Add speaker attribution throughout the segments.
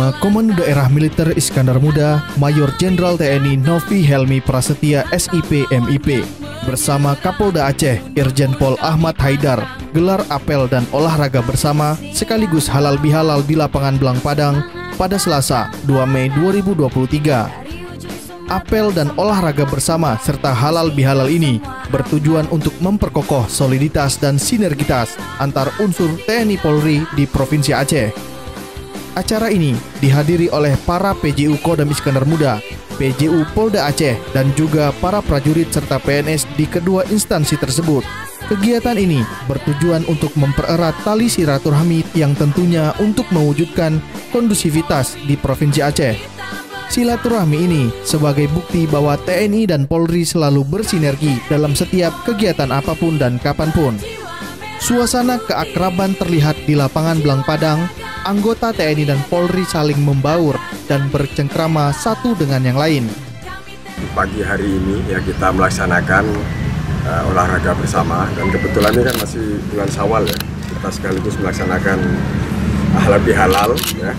Speaker 1: Panglima Komando Daerah Militer Iskandar Muda, Mayor Jenderal TNI Novi Helmi Prasetya SIP MIP, bersama Kapolda Aceh Irjen Pol Ahmad Haidar, gelar apel dan olahraga bersama sekaligus halal bihalal di lapangan Belang Padang pada Selasa 2 Mei 2023. Apel dan olahraga bersama serta halal bihalal ini bertujuan untuk memperkokoh soliditas dan sinergitas antar unsur TNI Polri di Provinsi Aceh. Acara ini dihadiri oleh para PJU Kodam Iskandar Muda, PJU Polda Aceh, dan juga para prajurit serta PNS di kedua instansi tersebut. Kegiatan ini bertujuan untuk mempererat tali silaturahmi yang tentunya untuk mewujudkan kondusivitas di Provinsi Aceh. Silaturahmi ini sebagai bukti bahwa TNI dan Polri selalu bersinergi dalam setiap kegiatan apapun dan kapanpun. Suasana keakraban terlihat di lapangan Belang Padang. Anggota TNI dan Polri saling membaur dan bercengkrama satu dengan yang lain.
Speaker 2: Di pagi hari ini ya kita melaksanakan olahraga bersama, dan kebetulan ini kan masih bulan Syawal ya. Kita sekaligus melaksanakan halal bihalal ya.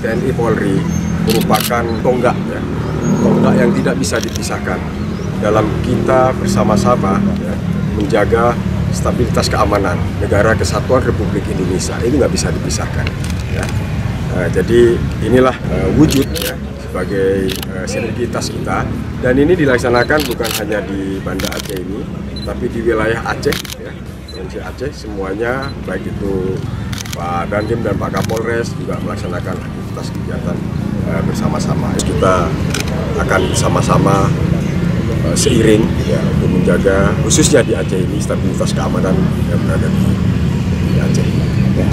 Speaker 2: TNI Polri merupakan tonggak ya, tonggak yang tidak bisa dipisahkan dalam kita bersama-sama ya, menjaga stabilitas keamanan negara kesatuan Republik Indonesia. Ini nggak bisa dipisahkan ya. Jadi inilah wujud ya sebagai sinergitas kita, dan ini dilaksanakan bukan hanya di Banda Aceh ini, tapi di wilayah Aceh ya, provinsi Aceh semuanya, baik itu Pak Dandim dan Pak Kapolres juga melaksanakan aktivitas kegiatan bersama-sama. Kita akan bersama-sama seiring ya, untuk menjaga khususnya di Aceh ini stabilitas keamanan yang berada di Aceh. Ya.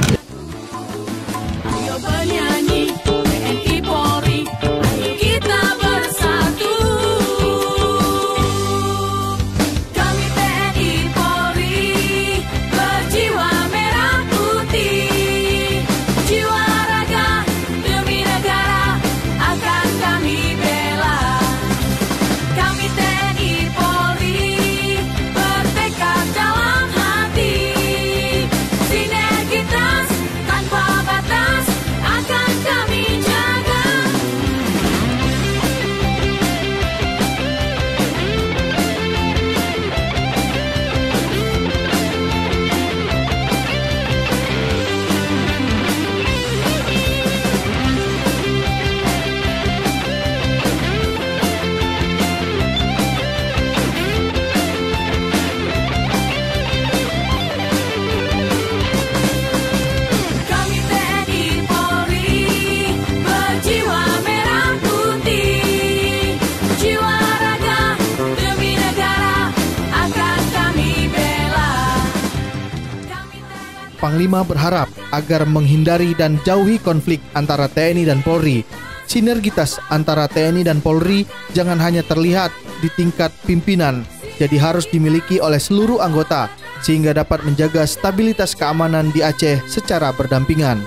Speaker 1: Panglima berharap agar menghindari dan jauhi konflik antara TNI dan Polri. Sinergitas antara TNI dan Polri jangan hanya terlihat di tingkat pimpinan, jadi harus dimiliki oleh seluruh anggota sehingga dapat menjaga stabilitas keamanan di Aceh secara berdampingan.